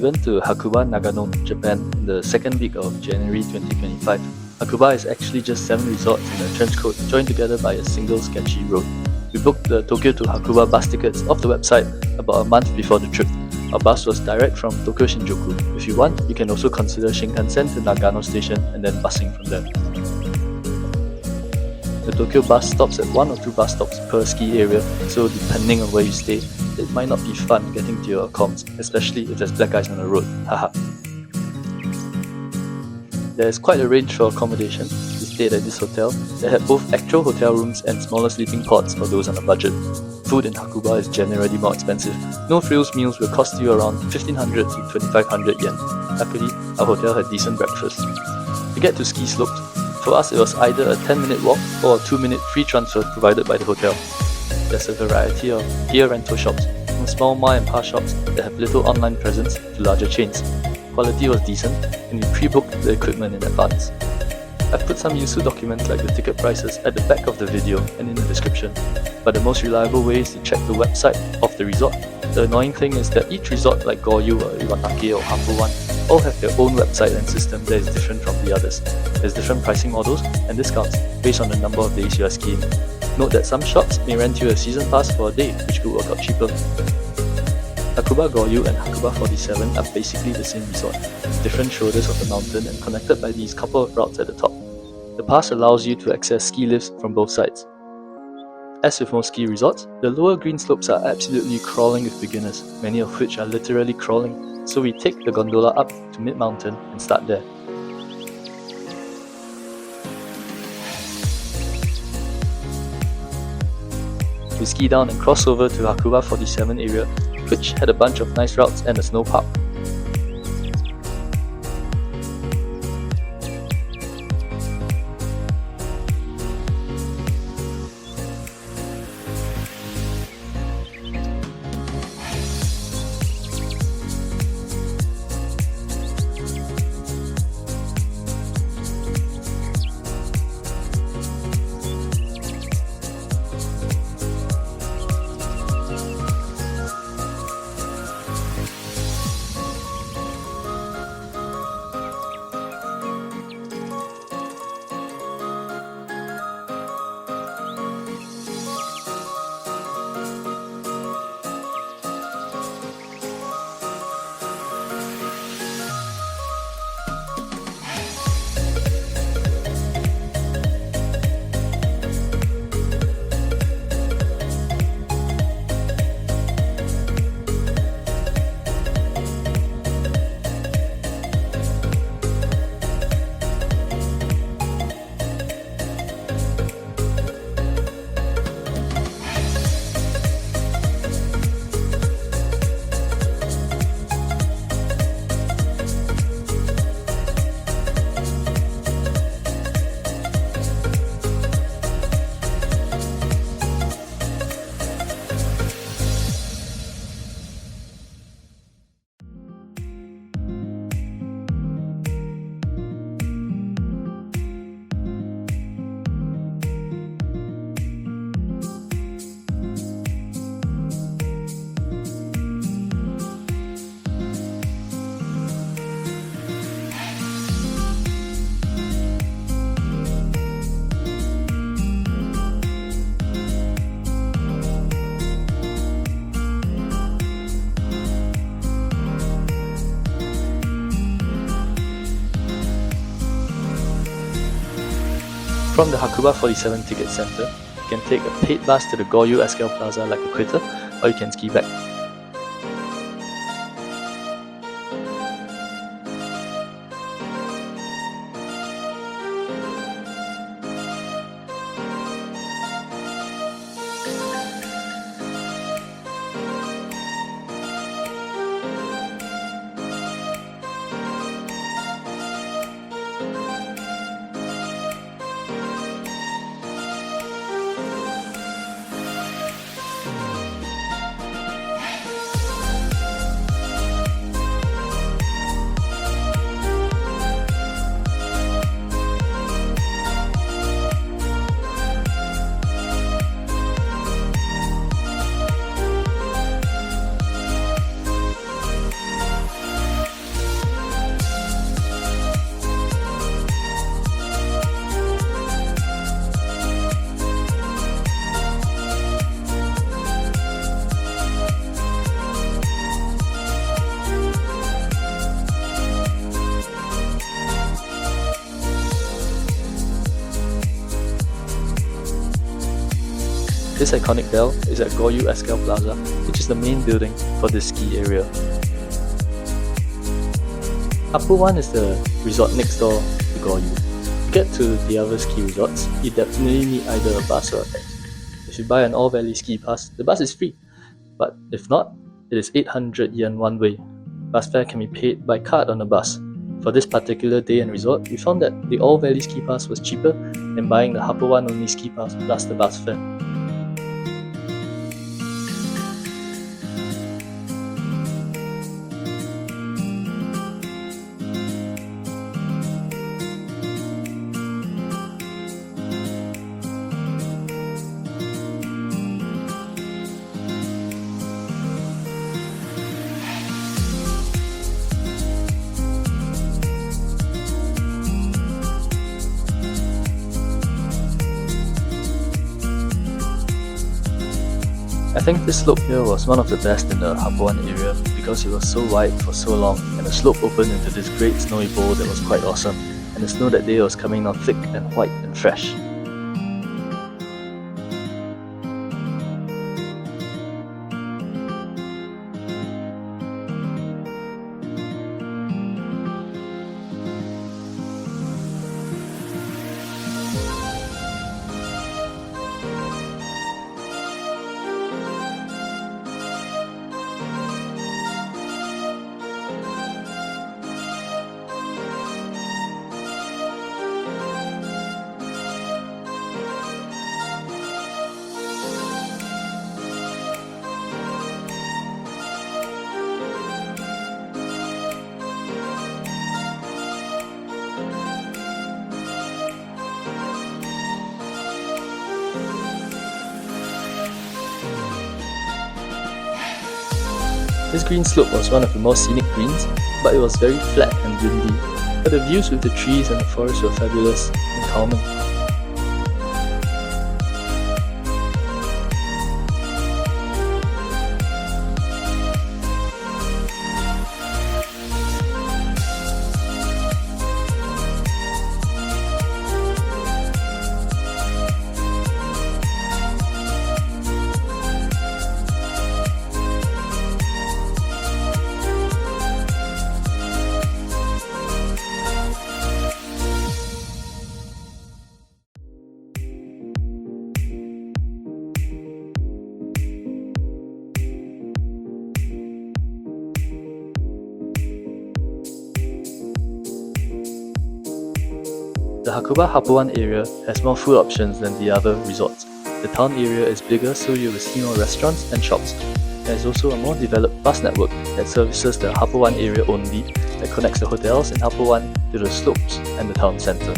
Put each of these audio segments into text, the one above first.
went to Hakuba, Nagano, Japan in the second week of January 2025. Hakuba is actually just 7 resorts in a trench coat joined together by a single sketchy road. We booked the Tokyo to Hakuba bus tickets off the website about a month before the trip. Our bus was direct from Tokyo Shinjuku. If you want, you can also consider Shinkansen to Nagano Station and then busing from there. The Tokyo bus stops at 1 or 2 bus stops per ski area, so depending on where you stay, it might not be fun getting to your accoms, especially if there's black ice on the road, haha. There's quite a range for accommodation. We stayed at this hotel that had both actual hotel rooms and smaller sleeping pods for those on a budget. Food in Hakuba is generally more expensive. No frills meals will cost you around 1500 to 2500 yen. Luckily, our hotel had decent breakfast. To get to ski slopes, for us it was either a 10-minute walk or a 2-minute free transfer provided by the hotel. There's a variety of gear rental shops, from small ma and pa shops that have little online presence to larger chains. Quality was decent, and we pre-booked the equipment in advance. I've put some useful documents like the ticket prices at the back of the video and in the description, but the most reliable way is to check the website of the resort. The annoying thing is that each resort like Goryu or Iwatake or Happo all have their own website and system that is different from the others. There's different pricing models and discounts based on the number of days you are skiing. Note that some shops may rent you a season pass for a day, which could work out cheaper. Hakuba Goryu and Hakuba 47 are basically the same resort, with different shoulders of the mountain and connected by these couple of routes at the top. The pass allows you to access ski lifts from both sides. As with most ski resorts, the lower green slopes are absolutely crawling with beginners, many of which are literally crawling, so we take the gondola up to mid-mountain and start there. We ski down and cross over to Hakuba 47 area, which had a bunch of nice routes and a snow park. From the Hakuba 47 ticket center, you can take a paid bus to the Goryu Escal Plaza like a quitter, or you can ski back. This iconic bell is at Goryu Ski Plaza, which is the main building for this ski area. Happo 1 is the resort next door to Goryu. To get to the other ski resorts, you definitely need either a bus or a taxi. If you buy an all-valley ski pass, the bus is free, but if not, it is 800 yen one way. Bus fare can be paid by card on the bus. For this particular day and resort, we found that the all-valley ski pass was cheaper than buying the Happo 1 only ski pass plus the bus fare. I think this slope here was one of the best in the Happo 1 area because it was so wide for so long and the slope opened into this great snowy bowl that was quite awesome, and the snow that day was coming out thick and white and fresh. This green slope was one of the more scenic greens, but it was very flat and windy, but the views with the trees and the forest were fabulous and calming. The Hakuba Happo 1 area has more food options than the other resorts. The town area is bigger, so you will see more restaurants and shops. There is also a more developed bus network that services the Happo 1 area only, that connects the hotels in Happo 1 to the slopes and the town centre.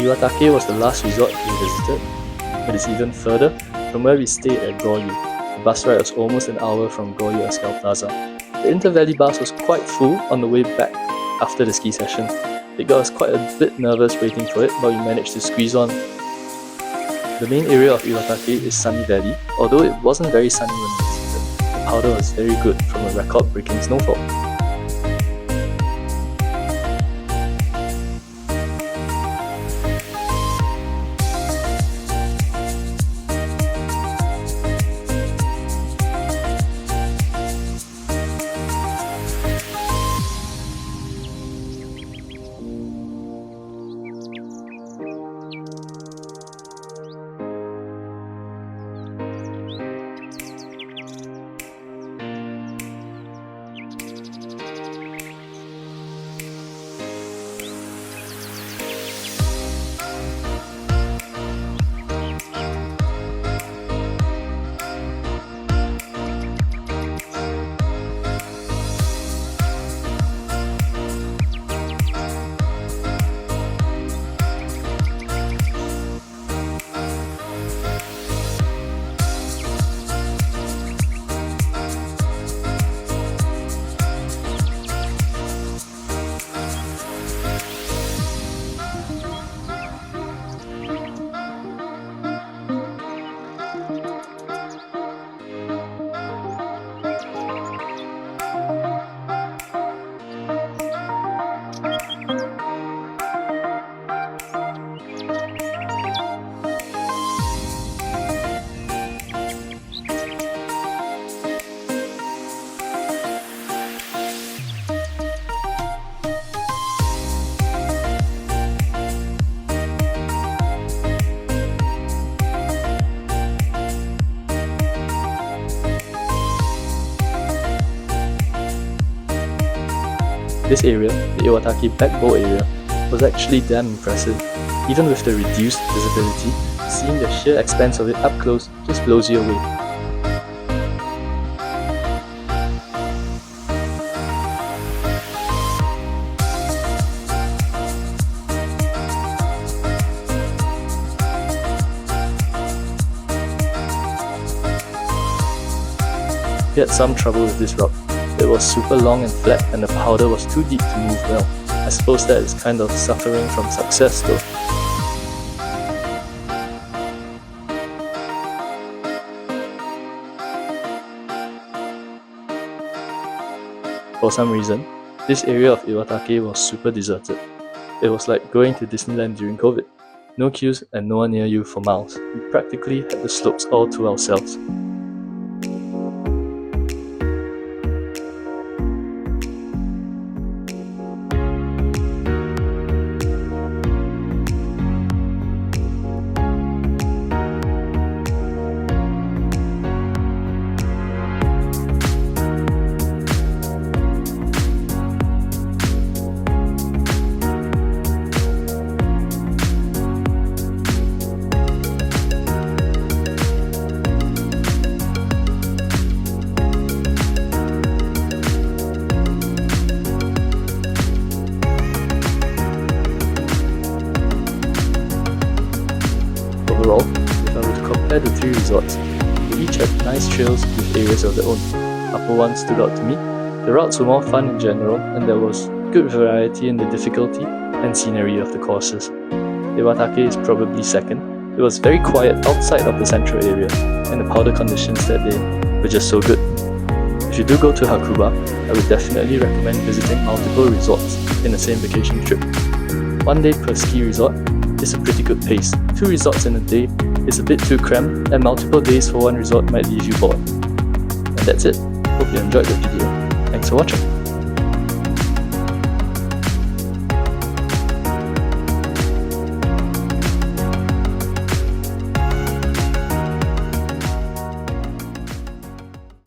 Iwatake was the last resort we visited. It is even further from where we stayed at Goryu. The bus ride was almost an hour from Goryu Ski Plaza. The Inter-Valley bus was quite full on the way back after the ski session. It got us quite a bit nervous waiting for it, but we managed to squeeze on. The main area of Iwatake is Sunny Valley, although it wasn't very sunny when we visited. The powder was very good from a record-breaking snowfall. This area, the Iwatake back bowl area, was actually damn impressive. Even with the reduced visibility, seeing the sheer expanse of it up close just blows you away. We had some trouble with this route. It was super long and flat and the powder was too deep to move well. I suppose that is kind of suffering from success though. For some reason, this area of Iwatake was super deserted. It was like going to Disneyland during COVID. No queues and no one near you for miles. We practically had the slopes all to ourselves. Overall, if I were to compare the three resorts, they each had nice trails with areas of their own. Happo one stood out to me. The routes were more fun in general, and there was good variety in the difficulty and scenery of the courses. Iwatake is probably second. It was very quiet outside of the central area, and the powder conditions that day were just so good. If you do go to Hakuba, I would definitely recommend visiting multiple resorts in the same vacation trip. 1 day per ski resort is a pretty good pace. 2 resorts in a day is a bit too cramped, and multiple days for one resort might leave you bored. And that's it. Hope you enjoyed the video. Thanks for watching.